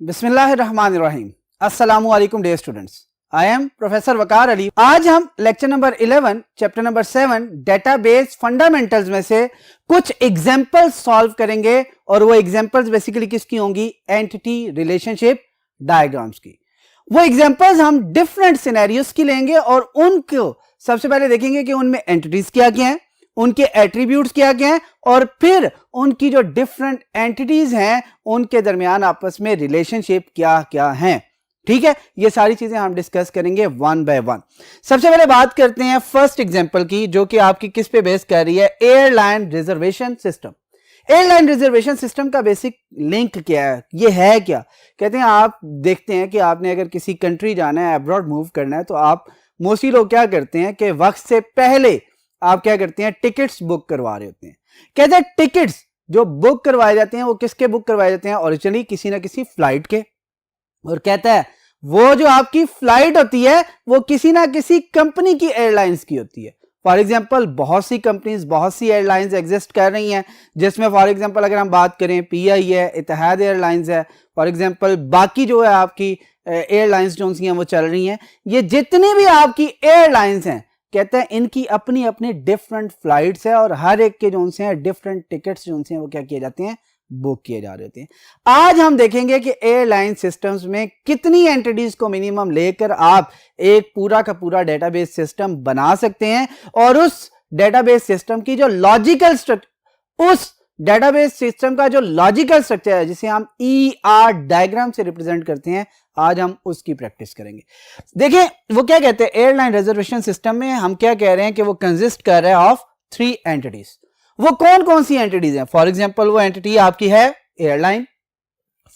बिस्मिल्लाहिर्रहमानिर्रहीम। अस्सलामुअलैकुम dear students, I am professor Waqar Ali. आज हम lecture number 11 chapter number 7 database fundamentals में से कुछ एग्जांपल्स सॉल्व करेंगे और वो एग्जांपल्स बेसिकली किसकी होंगी? एंटिटी रिलेशनशिप डायग्राम्स की। वो एग्जांपल्स हम डिफरेंट सिनेरियोस की लेंगे और उनको सबसे पहले देखेंगे कि उनमें एंटिटीज क्या क्या हैं, उनके एट्रीब्यूट्स क्या क्या हैं और फिर उनकी जो डिफरेंट एंटिटीज हैं उनके दरमियान आपस में रिलेशनशिप क्या क्या हैं। ठीक है, ये सारी चीजें हम डिस्कस करेंगे वन बाय वन। सबसे पहले बात करते हैं फर्स्ट एग्जांपल की, जो कि आपकी किस पे बेस कर रही है? Airline reservation system. Airline reservation system का बेसिक लिंक क्या है? ये है क्या? कहते हैं आप देखते हैं कि आपने अगर किसी कंट्री जाना है, अब्रॉड मूव करना है, तो आप मोस्टली लोग क्या करते हैं कि वक्त से पहले आप क्या करते हैं? टिकट्स बुक करवा रहे होते हैं। कहते हैं टिकट्स जो बुक करवाए जाते हैं वो किसके बुक करवाए जाते हैं? ओरिजिनली किसी ना किसी फ्लाइट के। और कहता है वो जो आपकी फ्लाइट होती है वो किसी ना किसी कंपनी की एयरलाइंस की होती है। फॉर एग्जांपल बहुत सी कंपनीज, बहुत सी एयरलाइंस एग्जिस्ट कर रही हैं, जिसमें फॉर एग्जांपल अगर हम बात करें पीआई है, इत्तेहाद एयरलाइंस है, फॉर एग्जांपल बाकी जो है आपकी एयरलाइंस जो सी हैं वो चल रही हैं। ये जितनी भी आपकी एयरलाइंस हैं कहते हैं इनकी अपनी अपनी डिफरेंट फ्लाइट्स है और हर एक के जो से हैं डिफरेंट टिकट्स जो से हैं वो क्या किए जाते हैं? बुक किए जा रहे होते हैं। आज हम देखेंगे कि एयरलाइन सिस्टम्स में कितनी एंटिटीज को मिनिमम लेकर आप एक पूरा का पूरा डेटाबेस सिस्टम बना सकते हैं और उस डेटाबेस सिस्टम की जो लॉजिकल स्ट्रक्चर, उस डेटाबेस सिस्टम का जो लॉजिकल स्ट्रक्चर है जिसे हम ER डायग्राम से रिप्रेजेंट करते हैं, आज हम उसकी प्रैक्टिस करेंगे। देखिए वो क्या कहते हैं, एयरलाइन रिजर्वेशन सिस्टम में हम क्या कह रहे हैं कि वो कंसिस्ट कर रहा है ऑफ 3 एंटिटीज। वो कौन कौन सी एंटिटीज हैं? फॉर एग्जांपल वो एंटिटी आपकी है airline,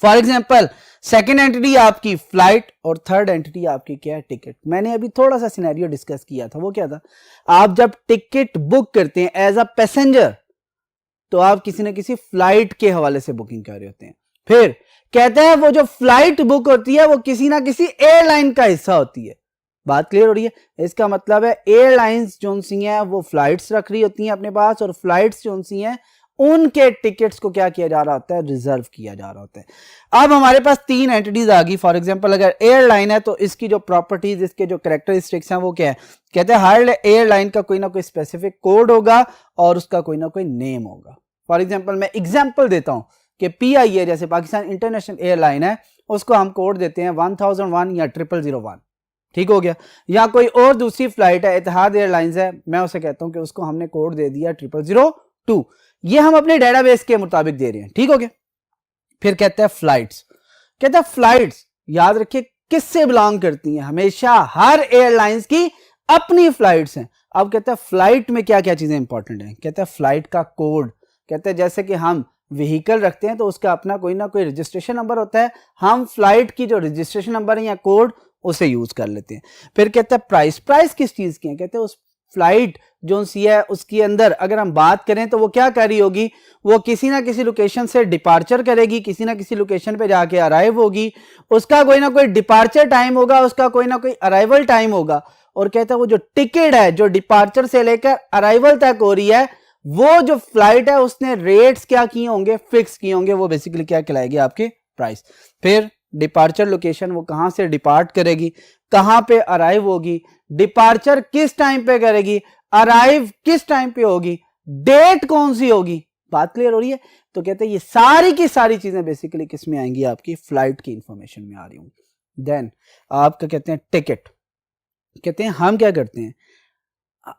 for example second entity आपकी फ्लाइट और थर्ड एंटिटी आपकी क्या है? टिकट। मैंने अभी थोड़ा सा सिनेरियो डिस्कस किया था, वो क्या था? आप जब टिकट बुक करते हैं एज अ पैसेंजर तो आप किसी न किसी फ्लाइट के हवाले से बुकिंग कर रहे होते हैं। फिर कहते हैं वो जो फ्लाइट बुक होती है वो किसी ना किसी एयरलाइन का हिस्सा होती है। बात क्लियर हो रही है? इसका मतलब है एयरलाइंस जो सी हैं वो फ्लाइट्स रख रही होती हैं अपने पास और फ्लाइट्स जो सी हैं उनके टिकट्स को क्या किया जा रहा होता है? रिजर्व किया जा रहा होता है। अब हमारे पास 3 एंटिटीज आ गई। फॉर एग्जांपल अगर एयरलाइन है तो इसकी जो प्रॉपर्टीज, इसके जो कैरेक्टरिस्टिक्स हैं वो क्या है? कहते हैं हर एयरलाइन का कोई ना कोई स्पेसिफिक कोड होगा और उसका कोई ना कोई नेम होगा। फॉर एग्जांपल मैं एग्जांपल देता हूं कि PIA जैसे पाकिस्तान इंटरनेशनल एयरलाइन है, उसको हम कोड देते हैं 1001 या 0001। ठीक हो गया। या कोई और दूसरी फ्लाइट है, इत्तेहाद एयरलाइंस है, मैं उसे कहता हूं कि उसको हमने कोड दे दिया 0002। ये हम अपने डेटाबेस के मुताबिक दे रहे हैं। ठीक हो गया। फिर कहते हैं फ्लाइट्स। कहते हैं फ्लाइट्स याद रखिए किससे बिलोंग करती हैं? हमेशा हर एयरलाइंस की अपनी फ्लाइट्स हैं। अब कहते हैं फ्लाइट में क्या क्या चीजें इंपॉर्टेंट हैं? कहते हैं फ्लाइट का कोड। कहते हैं जैसे कि हम व्हीकल रखते हैं तो उसका अपना कोई ना कोई रजिस्ट्रेशन नंबर होता है, हम फ्लाइट की जो रजिस्ट्रेशन नंबर है या कोड उसे यूज कर लेते हैं। फिर कहते हैं प्राइस। प्राइस किस चीज की है? कहते हैं उस फ्लाइट जो सी है उसके अंदर अगर हम बात करें तो वो क्या कर रही होगी? वो किसी ना किसी लोकेशन से डिपार्चर करेगी, किसी ना किसी लोकेशन पे जाके अराइव होगी, उसका कोई ना कोई डिपार्चर टाइम होगा, उसका कोई ना कोई अराइवल टाइम होगा। और कहते हैं वो जो टिकट है जो डिपार्चर से लेकर अराइवल तक हो रही है, वो जो फ्लाइट है उसने रेट्स क्या किए होंगे? फिक्स किए होंगे। वो बेसिकली क्या कहलाएगी? आपके प्राइस। फिर डिपार्चर लोकेशन, वो कहां से डिपार्ट करेगी, कहां पे अराइव होगी, डिपार्चर किस टाइम पे करेगी, अराइव किस टाइम पे होगी, डेट कौन सी होगी। बात क्लियर हो रही है? तो कहते हैं ये सारी की सारी चीजें बेसिकली किस में आएंगी? आपकी फ्लाइट की इंफॉर्मेशन में आ रही होंगी। देन आपका कहते हैं टिकट। कहते हैं हम क्या करते हैं,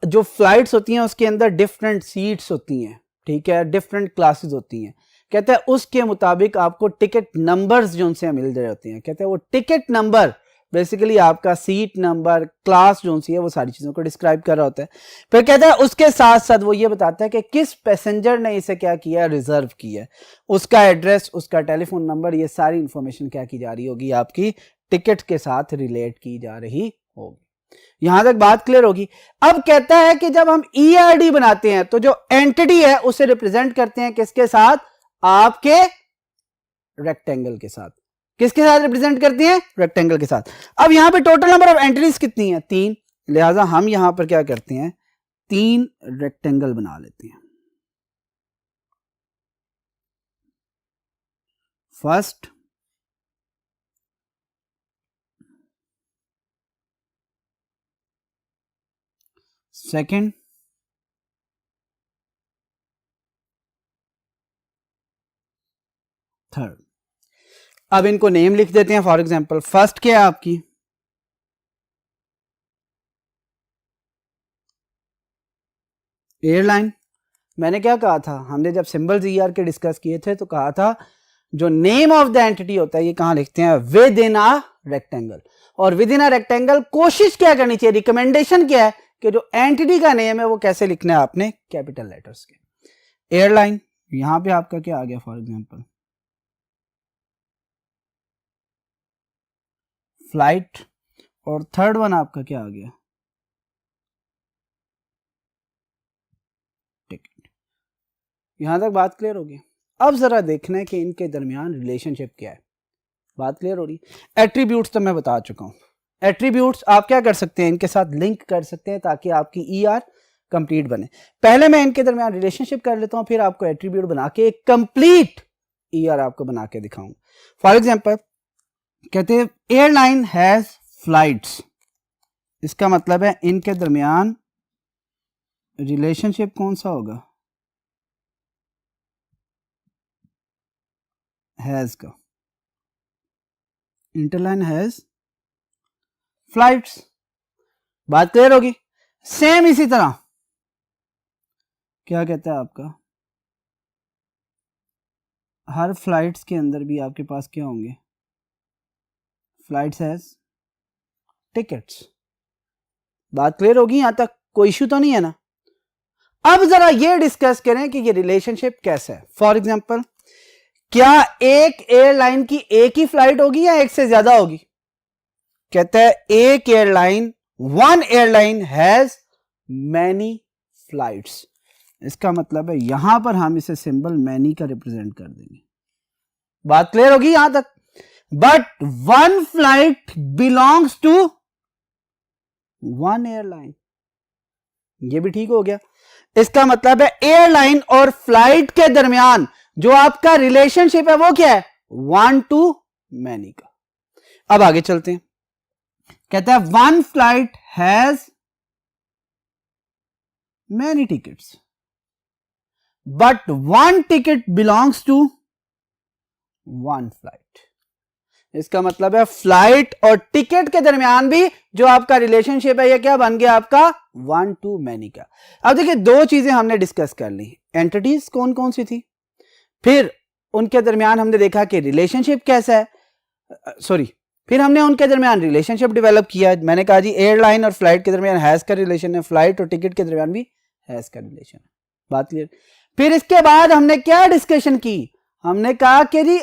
जो फ्लाइट्स होती हैं उसके अंदर डिफरेंट सीट्स होती हैं, ठीक है, डिफरेंट क्लासेस होती हैं। कहते हैं उसके मुताबिक आपको टिकट नंबर्स जो उनसे मिल रहे होते हैं। कहते हैं वो टिकट नंबर बेसिकली आपका सीट नंबर, क्लास जो सी है वो सारी चीजों को डिस्क्राइब कर रहा होता है। फिर कहता है उसके साथ साथ वो ये बताता है कि किस पैसेंजर ने इसे क्या किया? रिजर्व किया है। उसका एड्रेस, उसका टेलीफोन नंबर, ये सारी इंफॉर्मेशन क्या की जा रही होगी? आपकी टिकट के साथ रिलेट की जा रही होगी। यहां तक बात क्लियर होगी। अब कहता है कि जब हम ERD बनाते हैं तो जो एंटिटी है उसे रिप्रेजेंट करते हैं किसके साथ? आपके रेक्टेंगल के साथ। किसके साथ रिप्रेजेंट करती हैं? रेक्टेंगल के साथ। अब यहां पे टोटल नंबर ऑफ एंट्रीज कितनी है? 3। लिहाजा हम यहां पर क्या करते हैं? 3 रेक्टेंगल बना लेते हैं। First, second, third. अब इनको नेम लिख देते हैं। फॉर एग्जांपल फर्स्ट क्या है आपकी, एयरलाइन। मैंने क्या कहा था, हमने जब सिंबल्स ईआर के डिस्कस किए थे तो कहा था जो नेम ऑफ द एंटिटी होता है ये कहां लिखते हैं, विद इन अ रेक्टेंगल। और विद इन अ रेक्टेंगल कोशिश क्या करनी चाहिए, रिकमेंडेशन क्या है कि जो एंटिटी का नेम है वो कैसे लिखना है आपने, कैपिटल लेटर्स के। एयरलाइन, यहां पे आपका क्या आ गया, फॉर एग्जांपल फ्लाइट। और थर्ड वन आपका क्या आ गया, टिकट। यहां तक बात क्लियर होगी। अब जरा देखना है कि इनके दरमियान रिलेशनशिप क्या है। बात क्लियर हो रही। एट्रीब्यूट्स तो मैं बता चुका हूं। एट्रीब्यूट्स आप क्या कर सकते हैं, इनके साथ लिंक कर सकते हैं ताकि आपकी ईआर कंप्लीट बने। पहले मैं इनके दरमियान रिलेशनशिप कर लेता हूं, फिर आपको एट्रीब्यूट बना के एक कंप्लीट ईआर आपको बना के दिखाऊंगा। फॉर एग्जांपल कहते हैं एयरलाइन हैज फ्लाइट्स, इसका मतलब है इनके दरमियान रिलेशनशिप कौन सा होगा, हैज का। Interline has flights. बात क्लियर होगी। सेम इसी तरह क्या कहता है आपका, हर फ्लाइट्स के अंदर भी आपके पास क्या होंगे, फ्लाइट्स हैज टिकट्स। बात क्लियर होगी, यहां तक कोई इश्यू तो नहीं है ना। अब जरा ये डिस्कस करें कि ये रिलेशनशिप कैसा है। फॉर एग्जांपल क्या एक एयरलाइन की एक ही फ्लाइट होगी या एक से ज्यादा होगी। कहता है एक airline, one airline has many flights. इसका मतलब है यहां पर हम इसे सिंबल मैनी का रिप्रेजेंट कर देंगे। बात क्लियर होगी यहां तक। But one flight belongs to one airline, ये भी ठीक हो गया। इसका मतलब है एयरलाइन और फ्लाइट के दरमियान जो आपका रिलेशनशिप है वो क्या है, वन टू मैनी का। अब आगे चलते हैं। कहता है one flight has many tickets but one ticket belongs to one flight. इसका मतलब है फ्लाइट और टिकट के दरमियान भी जो आपका रिलेशनशिप है ये क्या बन गया आपका, वन टू मैनी का। अब देखिए दो चीजें हमने डिस्कस कर ली, एंटिटीज कौन कौन सी थी, फिर उनके दरमियान हमने देखा कि रिलेशनशिप कैसा है, फिर हमने उनके दरमियान रिलेशनशिप डेवलप किया। मैंने कहा जी एयरलाइन और फ्लाइट के दरमियान हैज का रिलेशन है, फ्लाइट और टिकट के दरमियान भी हैज का रिलेशन है। बात क्लियर। फिर इसके बाद हमने क्या डिस्कशन की, हमने कहा कि जी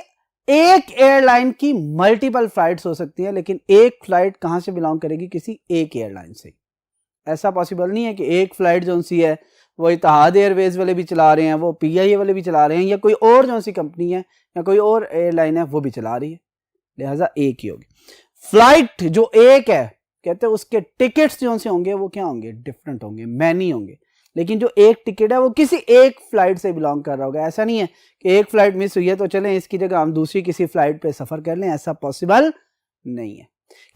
एक एयरलाइन की मल्टीपल फ्लाइट्स हो सकती है, लेकिन एक फ्लाइट कहां से बिलोंग करेगी, किसी एक एयरलाइन से। ऐसा पॉसिबल नहीं है कि एक फ्लाइट जो सी है वो इतिहाद एयरवेज वाले भी चला रहे हैं, वो पीआईए वाले भी चला रहे हैं, या कोई और जो सी कंपनी है या कोई और एयरलाइन है वो भी चला रही है, लिहाजा एक ही होगी। फ्लाइट जो एक है कहते हैं उसके टिकट्स जो से होंगे वो क्या होंगे, डिफरेंट होंगे, मैनी होंगे। लेकिन जो एक टिकट है वो किसी एक फ्लाइट से बिलोंग कर रहा होगा। ऐसा नहीं है कि एक फ्लाइट मिस हुई है तो चलें इसकी जगह हम दूसरी किसी फ्लाइट पे सफर कर लें, ऐसा पॉसिबल नहीं है।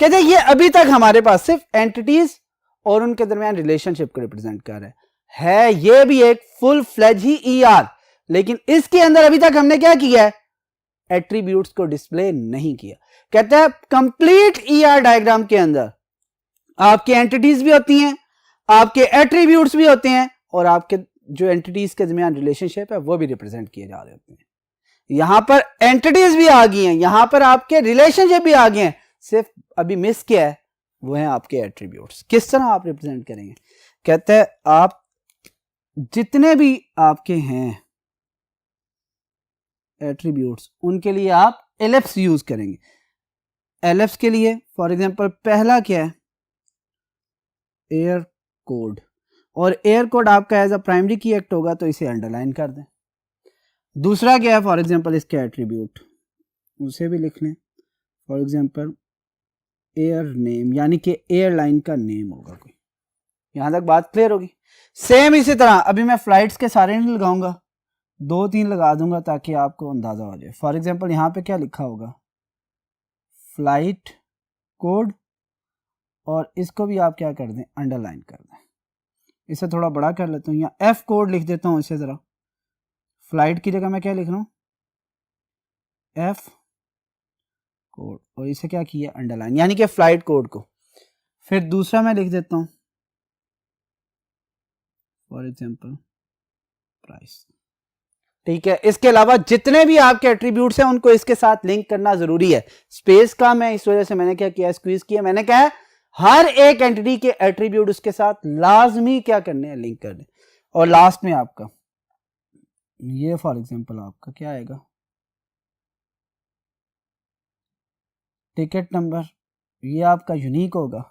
कहते हैं ये अभी तक हमारे पास सिर्फ एंटिटीज और उनके दरमियान रिलेशनशिप को रिप्रेजेंट कर रहा है ये भी एक फुल फ्लेज ही ईआर, लेकिन इसके अंदर अभी तक हमने क्या किया है, एट्रीब्यूट्स को डिस्प्ले नहीं किया। कहते हैं कंप्लीट ईआर डायग्राम के अंदर आपके एंटिटीज भी होती हैं, आपके एट्रीब्यूट्स भी होते हैं, और आपके जो एंटिटीज के दरमियान रिलेशनशिप है वो भी रिप्रेजेंट किए जा रहे होते हैं। यहां पर एंटिटीज भी आ गई हैं, यहां पर आपके रिलेशनशिप भी आ गए हैं, सिर्फ अभी मिस क्या है वो है आपके एट्रीब्यूट्स। किस तरह आप रिप्रेजेंट करेंगे, कहते हैं आप जितने भी आपके हैं एट्रीब्यूट्स उनके लिए आप एलिप्स यूज करेंगे। एलिप्स के लिए फॉर एग्जांपल पहला क्या है, एयर कोड, और एयर कोड आपका एज अ प्राइमरी की एक्ट होगा तो इसे अंडरलाइन कर दें। दूसरा क्या है, फॉर एग्जांपल इसके एट्रीब्यूट उसे भी लिख लें, फॉर एग्जांपल एयर नेम, यानी कि एयरलाइन का नेम होगा कोई। यहां तक बात क्लियर होगी। सेम इसी तरह अभी मैं फ्लाइट्स के सारे नहीं लगाऊंगा, दो तीन लगा दूंगा ताकि आपको अंदाजा हो जाए। फॉर एग्जांपल यहां पे क्या लिखा होगा, फ्लाइट कोड, और इसको भी आप क्या कर दें, अंडरलाइन कर दें। इसे थोड़ा बड़ा कर लेता हूँ, या एफ कोड लिख देता हूँ इसे ज़रा। फ्लाइट की जगह मैं क्या लिख रहा हूँ, एफ कोड, और इसे क्या किया, अंडरलाइन, यानी कि फ्लाइट कोड को। फिर दूसरा मैं लिख देता हूँ फॉर एग्जांपल प्राइस। ठीक है, इसके अलावा जितने भी आपके एट्रीब्यूट्स हैं उनको इसके साथ लिंक करना जरूरी है। स्पेस का मैं इस वजह से मैंने क्या किया, स्क्वीज किया। मैंने कहा हर एक एंटिटी के एट्रीब्यूट उसके साथ लाजमी क्या करने हैं, लिंक करने। और लास्ट में आपका ये फॉर एग्जांपल आपका क्या आएगा, टिकट नंबर, ये आपका यूनिक होगा।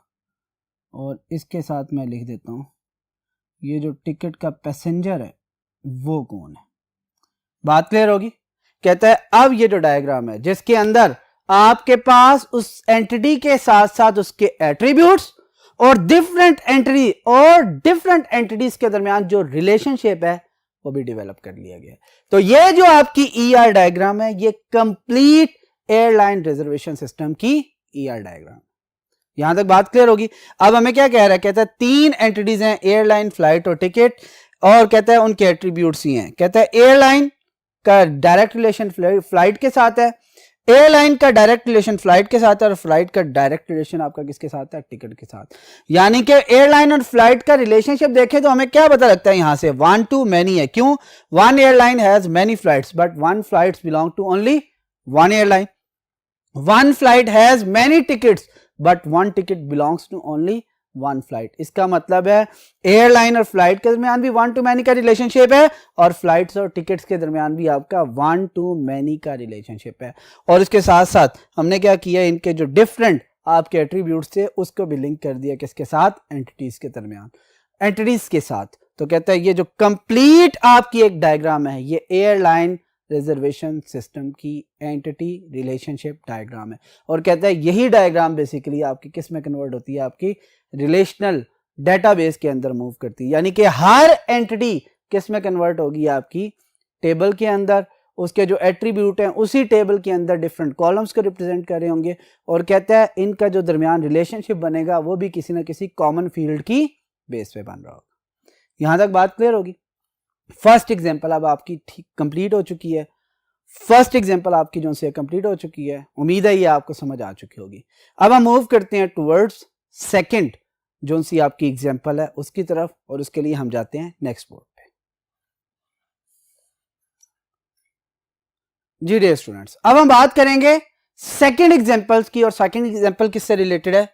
और इसके साथ मैं लिख देता हूं ये जो टिकट का पैसेंजर है वो कौन है। बात क्लियर होगी। कहता है अब ये जो डायग्राम है जिसके अंदर आपके पास उस एंटिटी के साथ साथ उसके एट्रीब्यूट्स और डिफरेंट एंटिटी और डिफरेंट एंटिटीज के दरमियान जो रिलेशनशिप है वो भी डेवलप कर लिया गया है। तो ये जो आपकी ईआर डायग्राम है ये कंप्लीट एयरलाइन रिजर्वेशन सिस्टम की ईआर डायग्राम। यहां तक बात क्लियर होगी। अब हमें क्या कह रहा है, कहता है 3 एंटिटीज हैं, एयरलाइन, फ्लाइट और टिकट, और कहता है उनके एट्रीब्यूट्स ही हैं। कहता है एयरलाइन का डायरेक्ट रिलेशन फ्लाइट के साथ है, एयरलाइन का डायरेक्ट रिलेशन फ्लाइट के साथ है, और फ्लाइट का डायरेक्ट रिलेशन आपका किसके साथ है, टिकट के साथ। यानी कि एयरलाइन और फ्लाइट का रिलेशनशिप देखें तो हमें क्या पता लगता है यहां से, 1 to many है। क्यों, 1 airline has many flights but 1 flights belong to only 1 airline. 1 flight has many tickets but 1 ticket belongs to only 1 flight. इसका मतलब है एयरलाइन और फ्लाइट के दरमियान भी 1 to many का रिलेशनशिप है, और फ्लाइट्स और टिकट्स के दरमियान भी आपका 1 to many का रिलेशनशिप है। और इसके साथ साथ हमने क्या किया, इनके जो डिफरेंट आपके एट्रीब्यूट्स थे उसको भी लिंक कर दिया किसके साथ, एंटिटीज के दरमियान, एंटिटीज के साथ। तो कहता है ये जो कंप्लीट आपकी एक डायग्राम है ये एयरलाइन रिजर्वेशन सिस्टम की एंटिटी रिलेशनशिप डायग्राम है। और कहता है यही डायग्राम बेसिकली आपकी किस में कन्वर्ट होती है, आपकी रिलेशनल डेटाबेस के अंदर मूव करती है। यानी कि हर एंटिटी किस में कन्वर्ट होगी, आपकी टेबल के अंदर, उसके जो एट्रीब्यूट हैं उसी टेबल के अंदर डिफरेंट कॉलम्स को रिप्रेजेंट कर रहे होंगे। और कहता है इनका जो दरमियान रिलेशनशिप बनेगा वो भी किसी ना किसी कॉमन फील्ड की बेस पे बन रहा होगा। यहां तक बात क्लियर होगी। फर्स्ट एग्जांपल अब आपकी ठीक कंप्लीट हो चुकी है। फर्स्ट एग्जांपल आपकी जो से कंप्लीट हो चुकी है, उम्मीद है ये आपको समझ आ चुकी होगी। अब हम मूव करते हैं टुवर्ड्स सेकंड जो सी आपकी एग्जांपल है उसकी तरफ, और उसके लिए हम जाते हैं नेक्स्ट बोर्ड पे। जी डियर स्टूडेंट्स, अब हम बात करेंगे सेकंड एग्जांपल्स की। और सेकंड एग्जांपल किससे रिलेटेड है,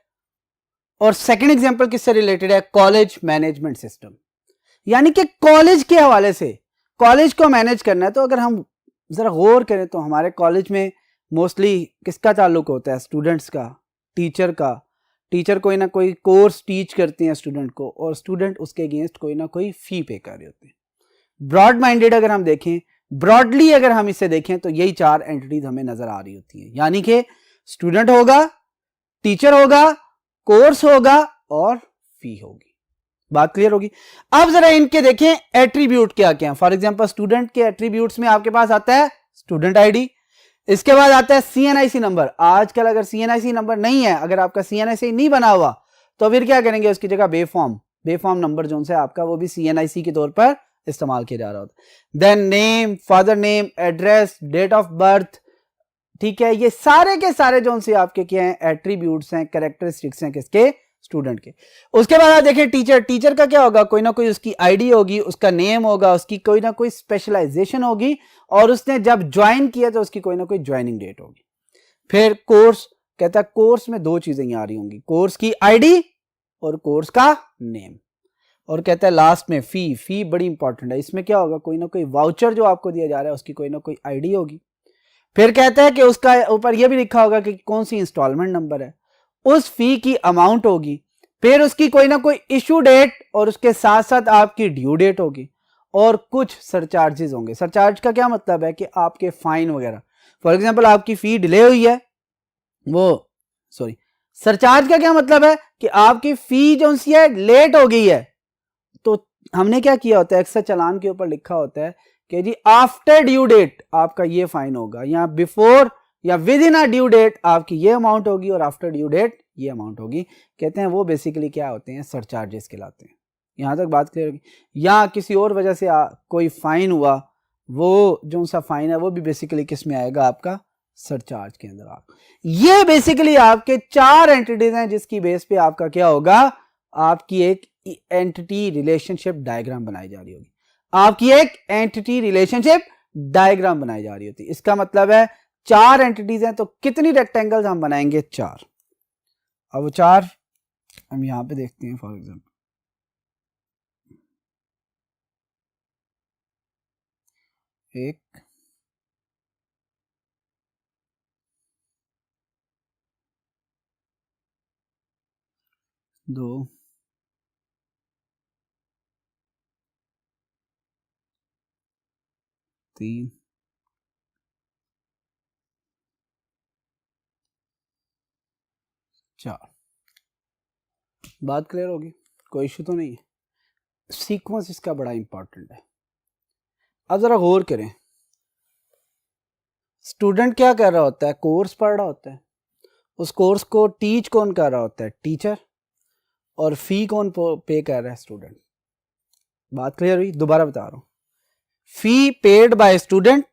और सेकंड एग्जांपल किससे रिलेटेड है, कॉलेज मैनेजमेंट सिस्टम। यानी कि कॉलेज के हवाले से कॉलेज को मैनेज करना है। तो अगर हम जरा गौर करें तो हमारे कॉलेज में मोस्टली किसका ताल्लुक होता है, स्टूडेंट्स का, टीचर का। टीचर कोई ना कोई कोर्स टीच करते हैं स्टूडेंट को, और स्टूडेंट उसके अगेंस्ट कोई ना कोई फी पे कर रहे होते हैं। ब्रॉड माइंडेड अगर हम देखें, ब्रॉडली अगर हम इसे देखें तो यही 4 एंटिटीज हमें नजर आ रही होती है। यानी कि स्टूडेंट होगा, टीचर होगा, कोर्स होगा और फी होगी। बात क्लियर होगी। अब जरा इनके देखें एट्रीब्यूट क्या क्या है। फॉर एग्जांपल स्टूडेंट के एट्रीब्यूट्स में आपके पास आता है स्टूडेंट आईडी, इसके बाद आता है सीएनआईसी नंबर। आजकल अगर सीएनआईसी नंबर नहीं है, अगर आपका सीएनआईसी नहीं बना हुआ तो फिर क्या करेंगे, उसकी जगह बेफॉर्म नंबर जो है आपका वो भी सीएनआईसी के तौर पर इस्तेमाल किया जा रहा होता है। Then name, father name, address, date of birth. ठीक है, ये सारे के सारे जो से आपके क्या हैं, एट्रीब्यूट्स हैं, कैरेक्टरिस्टिक्स हैं किसके, स्टूडेंट के। उसके बाद आप देखिए टीचर का क्या होगा, कोई ना कोई उसकी आईडी होगी, उसका नेम होगा, उसकी कोई ना कोई स्पेशलाइजेशन होगी, और उसने जब ज्वाइन किया तो उसकी कोई ना कोई ज्वाइनिंग डेट होगी। फिर कोर्स, कहता है कोर्स में 2 चीजें यहाँ आ रही होंगी, कोर्स की आईडी और कोर्स का नेम। और कहता है लास्ट में फी बड़ी इंपॉर्टेंट है। इसमें क्या होगा, कोई ना कोई वाउचर जो आपको दिया जा रहा है उसकी कोई ना कोई आईडी होगी। फिर कहता है कि उसका ऊपर यह भी लिखा होगा कि कौन सी इंस्टॉलमेंट नंबर है, उस फी की अमाउंट होगी, फिर उसकी कोई ना कोई इशू डेट, और उसके साथ साथ आपकी ड्यू डेट होगी, और कुछ सरचार्जेस होंगे। सरचार्ज का क्या मतलब है कि आपके फाइन वगैरह। फॉर एग्जांपल आपकी फी डिले हुई है, सरचार्ज का क्या मतलब है कि आपकी फी जो सी है लेट हो गई है, तो हमने क्या किया होता है, अक्सर चालान के ऊपर लिखा होता है कि जी आफ्टर ड्यू डेट आपका ये फाइन होगा, या बिफोर या within a due date आपकी ये अमाउंट होगी, और आफ्टर ड्यू डेट ये अमाउंट होगी। कहते हैं वो बेसिकली क्या होते हैं, सरचार्जेस कहलाते हैं। यहाँ तक बात क्लियर होगी। या किसी और वजह से कोई फाइन हुआ, वो जो सा फाइन है वो भी बेसिकली किस में आएगा, आपका सरचार्ज के अंदर। आप ये बेसिकली आपके 4 एंटिटीज हैं जिसकी बेस पे आपका क्या होगा, आपकी एक एंटिटी रिलेशनशिप डायग्राम बनाई जा रही होगी, आपकी एक एंटिटी रिलेशनशिप डायग्राम बनाई जा रही होती है। इसका मतलब है 4 एंटिटीज हैं तो कितनी रेक्टेंगल्स हम बनाएंगे, 4। अब वो 4 हम यहां पे देखते हैं। For example 1 2 3 4। बात क्लियर होगी, कोई इशू तो नहीं है। सीक्वेंस इसका बड़ा इंपॉर्टेंट है। अब जरा गौर करें, स्टूडेंट क्या कर रहा होता है, कोर्स पढ़ रहा होता है। उस कोर्स को टीच कौन कर रहा होता है, टीचर। और फी कौन पे कर रहा है, स्टूडेंट। बात क्लियर हुई, दोबारा बता रहा हूं। Fee paid by student,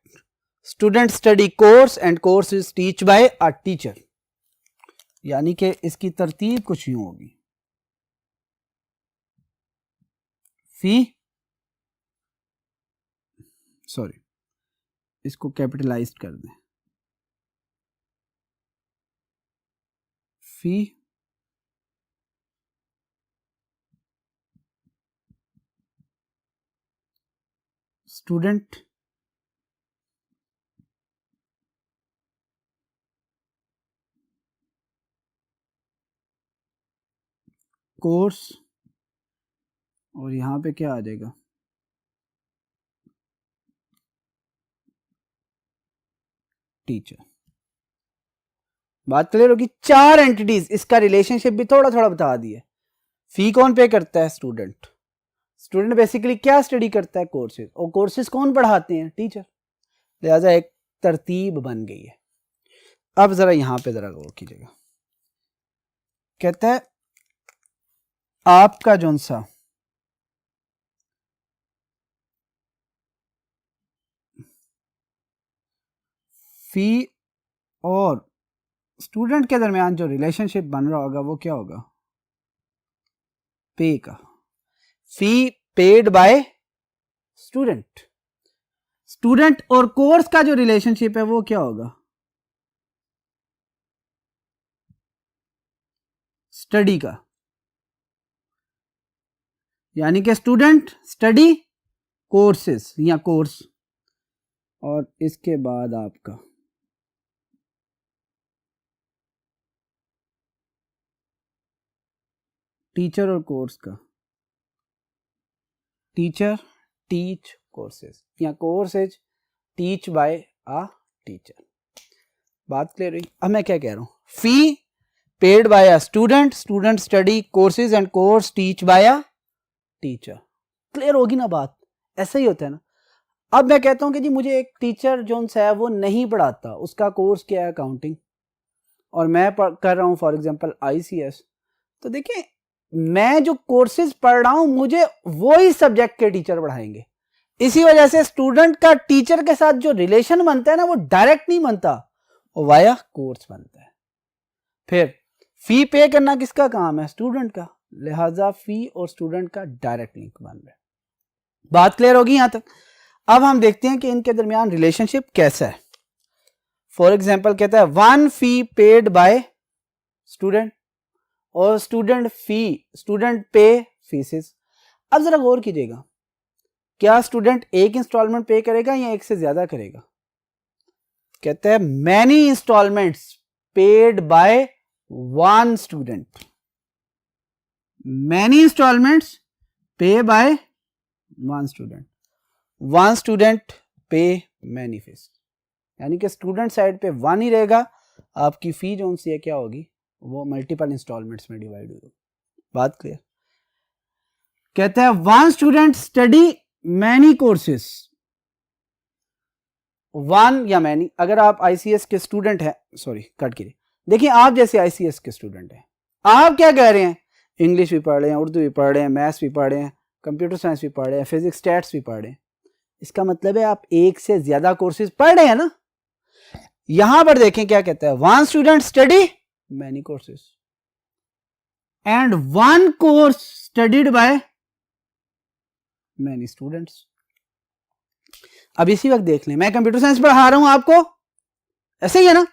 student study course and course is teach bye a teacher. यानी कि इसकी तरतीब कुछ यूं होगी, फी, सॉरी इसको कैपिटलाइज कर दें, फी स्टूडेंट कोर्स, और यहां पे क्या आ जाएगा, टीचर। बात क्लियर होगी। 4 एंटिटीज, इसका रिलेशनशिप भी थोड़ा थोड़ा बता दिए। फी कौन पे करता है, स्टूडेंट। स्टूडेंट बेसिकली क्या स्टडी करता है, कोर्सेज। और कोर्सेज कौन पढ़ाते हैं, टीचर। लिहाजा एक तरतीब बन गई है। अब जरा यहां पे जरा गौर कीजिएगा, कहता है आपका जोन सा फी और स्टूडेंट के दरमियान जो रिलेशनशिप बन रहा होगा वो क्या होगा, पे का। Fee paid by student. Student और कोर्स का जो रिलेशनशिप है वो क्या होगा, स्टडी का। यानी कि स्टूडेंट स्टडी कोर्सेस या कोर्स, और इसके बाद आपका टीचर और कोर्स का, टीचर टीच कोर्सेज या courses teach bye a teacher. बात क्लियर हुई। अब मैं क्या कह रहा हूं, fee paid by a student, student study courses and course teach bye a teacher. Clear होगी ना बात, ऐसा ही होता है ना। अब मैं कहता हूं कि जी मुझे एक टीचर जो है वो नहीं पढ़ाता, उसका कोर्स क्या है, अकाउंटिंग, और मैं कर रहा हूं फॉर एग्जांपल आईसीएस। तो देखिए मैं जो कोर्सेज पढ़ रहा हूं मुझे वही सब्जेक्ट के टीचर पढ़ाएंगे। इसी वजह से स्टूडेंट का टीचर के साथ जो रिलेशन बनता है ना वो डायरेक्ट नहीं बनता, वो वाया कोर्स बनता है। फिर फी पे करना किसका काम है, स्टूडेंट का। लिहाजा फी और स्टूडेंट का डायरेक्ट लिंक बन रहा है। बात क्लियर होगी यहां तक। अब हम देखते हैं कि इनके दरमियान रिलेशनशिप कैसा है। फॉर एग्जाम्पल कहता है 1 फी पेड बाय स्टूडेंट और स्टूडेंट पे फीसेस। अब जरा गौर कीजिएगा, क्या स्टूडेंट एक इंस्टॉलमेंट पे करेगा या एक से ज्यादा करेगा। कहते हैं many installments paid by 1 student. Many installments pay by 1 student. 1 student pay many fees. यानी कि स्टूडेंट साइड पे 1 ही रहेगा, आपकी फी जो सी है क्या होगी, वो मल्टीपल इंस्टॉलमेंट्स में डिवाइड होगी। बात क्लियर। कहते हैं 1 स्टूडेंट स्टडी मैनी कोर्सेस। 1 या मैनी, अगर आप आईसीएस के स्टूडेंट हैं, सॉरी कट कीजिए, देखिए आप जैसे आईसीएस के स्टूडेंट हैं, आप क्या कह रहे हैं, इंग्लिश भी पढ़ रहे हैं, उर्दू भी पढ़ रहे हैं, मैथ्स भी पढ़ रहे हैं, कंप्यूटर साइंस भी पढ़ रहे हैं, फिजिक्स स्टैट्स भी पढ़ रहे हैं, इसका मतलब है आप एक से ज्यादा कोर्सेज पढ़ रहे हैं ना। यहां पर देखें क्या कहता है, one student study many courses and one course studied by many students. अब इसी वक्त देख लें, मैं कंप्यूटर साइंस पढ़ा रहा हूं आपको, ऐसे ही है ना,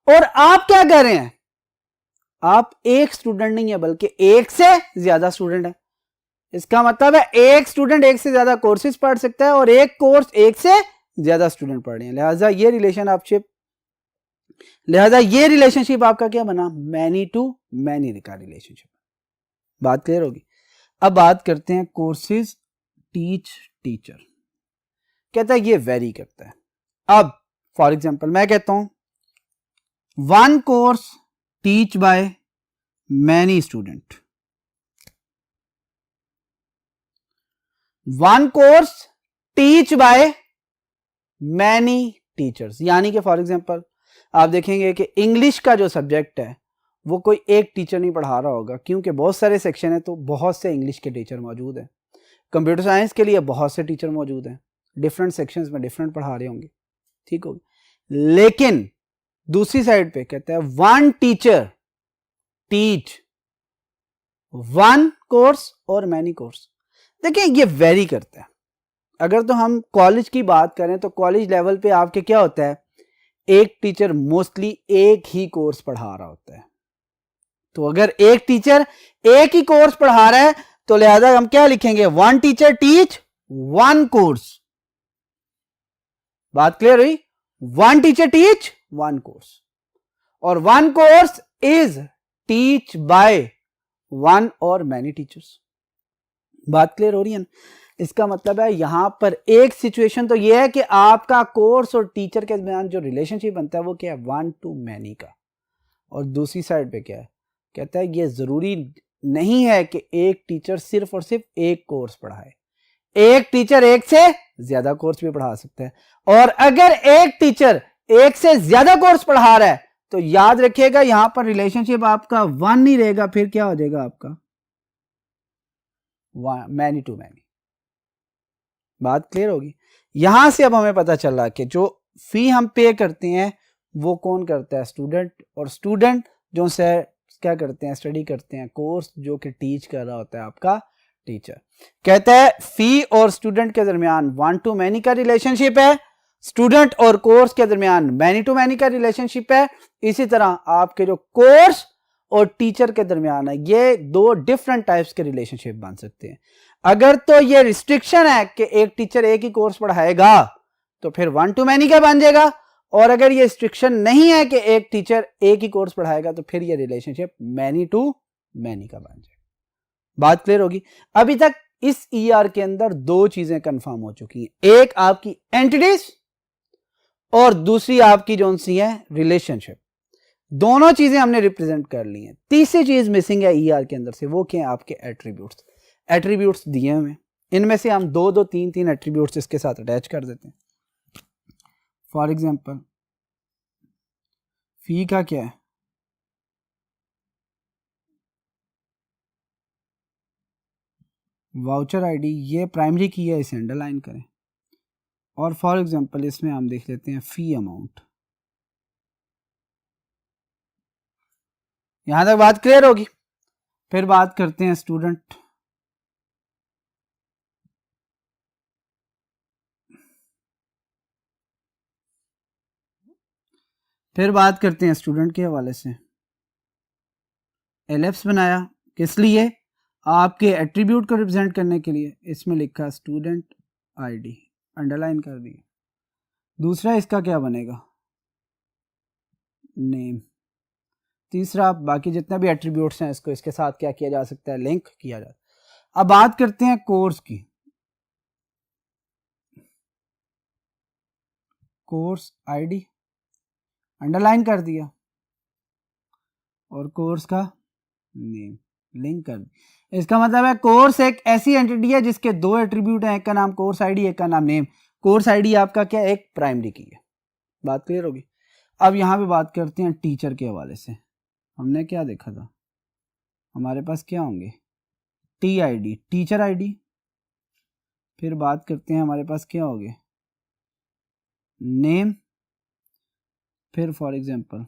और आप क्या कर रहे हैं, आप एक स्टूडेंट नहीं है बल्कि एक से ज्यादा स्टूडेंट है। इसका मतलब है एक स्टूडेंट एक से ज्यादा कोर्सेज पढ़ सकता है और एक कोर्स एक से ज्यादा स्टूडेंट पढ़ रहे हैं। लिहाजा ये रिलेशनशिप आपका क्या बना, मैनी टू मैनी का रिलेशनशिप। बात क्लियर होगी। अब बात करते हैं कोर्सेज टीच टीचर। कहता है ये वेरी करता है। अब फॉर एग्जांपल मैं कहता हूं one course teach by many student, one course teach by many teachers. यानी कि फॉर एग्जांपल आप देखेंगे कि इंग्लिश का जो सब्जेक्ट है वो कोई एक टीचर नहीं पढ़ा रहा होगा, क्योंकि बहुत सारे सेक्शन है तो बहुत से इंग्लिश के टीचर मौजूद हैं। कंप्यूटर साइंस के लिए बहुत से टीचर मौजूद हैं, डिफरेंट सेक्शंस में डिफरेंट पढ़ा रहे होंगे, ठीक होगी। लेकिन दूसरी साइड पे कहता है one teacher teach one course और मैनी कोर्स। देखिए ये वेरी करता है। अगर तो हम कॉलेज की बात करें तो कॉलेज लेवल पे आपके क्या होता है, एक टीचर मोस्टली एक ही कोर्स पढ़ा रहा होता है। तो अगर एक टीचर एक ही कोर्स पढ़ा रहा है तो लिहाजा हम क्या लिखेंगे, one teacher teach one course. बात क्लियर हुई, one teacher teach one course और one course is teach by one और मैनी टीचर्स। बात क्लियर हो रही है ना। इसका मतलब है यहां पर एक सिचुएशन तो यह है कि आपका कोर्स और टीचर के दरमियान जो रिलेशनशिप बनता है वो क्या है, वन टू मैनी का। और दूसरी साइड पे क्या है, कहता है ये जरूरी नहीं है कि एक टीचर सिर्फ और सिर्फ एक कोर्स पढ़ाए, एक टीचर एक से ज्यादा कोर्स भी पढ़ा सकता है। और अगर एक टीचर एक से ज्यादा कोर्स पढ़ा रहा है तो याद रखिएगा यहां पर रिलेशनशिप आपका वन नहीं रहेगा, फिर क्या हो जाएगा आपका मैनी टू मैनी। बात क्लियर होगी। यहां से अब हमें पता चला कि जो फी हम पे करते हैं वो कौन करता है, स्टूडेंट। और स्टूडेंट जो से क्या करते हैं, स्टडी करते हैं कोर्स जो कि टीच कर रहा होता है आपका टीचर। कहता है फी और स्टूडेंट के दरमियान वन टू मैनी का रिलेशनशिप है, स्टूडेंट और कोर्स के दरमियान मैनी टू मैनी का रिलेशनशिप है। इसी तरह आपके जो कोर्स और टीचर के दरमियान है, ये दो डिफरेंट टाइप्स के रिलेशनशिप बन सकते हैं। अगर तो ये रिस्ट्रिक्शन है कि एक टीचर एक ही कोर्स पढ़ाएगा तो फिर वन टू मैनी का बन जाएगा, और अगर ये रिस्ट्रिक्शन नहीं है कि एक टीचर एक ही कोर्स पढ़ाएगा तो फिर ये रिलेशनशिप मैनी टू मैनी का बन जाएगा। बात क्लियर होगी। अभी तक इस ईआर के अंदर दो चीजें कंफर्म हो चुकी हैं, एक आपकी एंटिटीज और दूसरी आपकी जो सी है रिलेशनशिप। दोनों चीजें हमने रिप्रेजेंट कर ली हैं। तीसरी चीज मिसिंग है ईआर के अंदर से, वो क्या है, आपके एट्रीब्यूट्स। एट्रीब्यूट्स दिए हुए, इनमें से हम दो दो तीन तीन एट्रीब्यूट्स इसके साथ अटैच कर देते हैं। फॉर एग्जांपल फी का क्या है, वाउचर आईडी, ये प्राइमरी की है, इसे अंडरलाइन करें। और फॉर एग्जांपल इसमें हम देख लेते हैं फी अमाउंट। यहां तक बात क्लियर होगी। फिर बात करते हैं स्टूडेंट। फिर बात करते हैं स्टूडेंट के हवाले से। एलिप्स बनाया किस लिए, आपके एट्रीब्यूट को रिप्रेजेंट करने के लिए। इसमें लिखा स्टूडेंट आईडी, अंडरलाइन कर दिया। दूसरा इसका क्या बनेगा, नेम। तीसरा बाकी जितने भी एट्रीब्यूट्स हैं इसको इसके साथ क्या किया जा सकता है, लिंक किया जाता है। अब बात करते हैं कोर्स की। कोर्स आईडी अंडरलाइन कर दिया और कोर्स का नेम लिंक कर दिया। इसका मतलब है कोर्स एक ऐसी एंटिटी है जिसके दो एट्रीब्यूट हैं, एक का नाम कोर्स आईडी, एक का नाम नेम। कोर्स आईडी आपका क्या, एक प्राइमरी की है। बात क्लियर होगी। अब यहां पे बात करते हैं टीचर के हवाले से। हमने क्या देखा था, हमारे पास क्या होंगे, T I D teacher ID, फिर बात करते हैं हमारे पास क्या हो गया, नेम, फिर फॉर एग्जांपल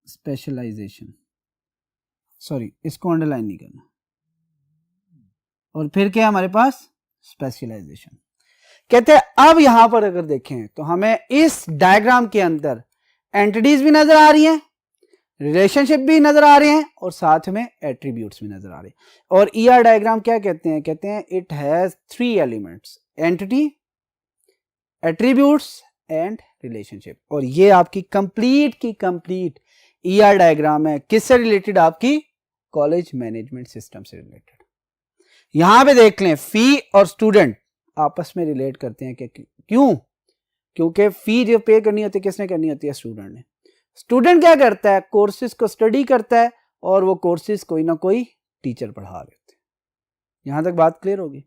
स्पेशलाइजेशन, सॉरी इसको अंडरलाइन नहीं करना, और फिर क्या है हमारे पास स्पेशलाइजेशन। कहते हैं अब यहां पर अगर देखें तो हमें इस डायग्राम के अंदर एंटिटीज भी नजर आ रही हैं, रिलेशनशिप भी नजर आ रहे हैं, और साथ में एट्रीब्यूट्स भी नजर आ रहे हैं। और ईआर डायग्राम क्या कहते हैं, कहते हैं it has 3 elements, entity, attributes and relationship. और ये आपकी कंप्लीट की कंप्लीट ईआर डायग्राम है, किससे रिलेटेड, आपकी कॉलेज मैनेजमेंट सिस्टम से रिलेटेड। यहां पे देख लें फी और स्टूडेंट आपस में रिलेट करते हैं, क्यों, क्योंकि फी जो पे करनी होती है किसने करनी होती है, स्टूडेंट ने। स्टूडेंट क्या करता है, कोर्सेज को स्टडी करता है, और वो कोर्सेज कोई ना कोई टीचर पढ़ा देते हैं। यहां तक बात क्लियर होगी।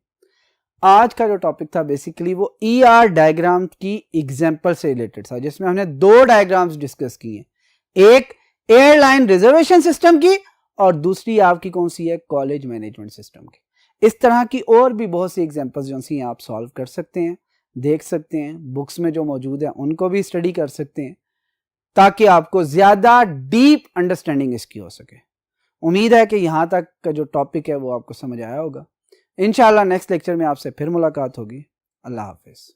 आज का जो टॉपिक था बेसिकली वो ईआर डायग्राम की एग्जांपल से रिलेटेड था, जिसमें हमने 2 डायग्राम्स डिस्कस किए, एक एयरलाइन रिजर्वेशन सिस्टम की और दूसरी आपकी कौन सी है, कॉलेज मैनेजमेंट सिस्टम की। इस तरह की और भी बहुत सी एग्जांपल्स जो सी आप सॉल्व कर सकते हैं, देख सकते हैं, बुक्स में जो मौजूद है उनको भी स्टडी कर सकते हैं, ताकि आपको ज्यादा डीप अंडरस्टैंडिंग इसकी हो सके। उम्मीद है कि यहां तक का जो टॉपिक है वो आपको समझ आया होगा। इंशाल्लाह नेक्स्ट लेक्चर में आपसे फिर मुलाकात होगी। अल्लाह हाफिज।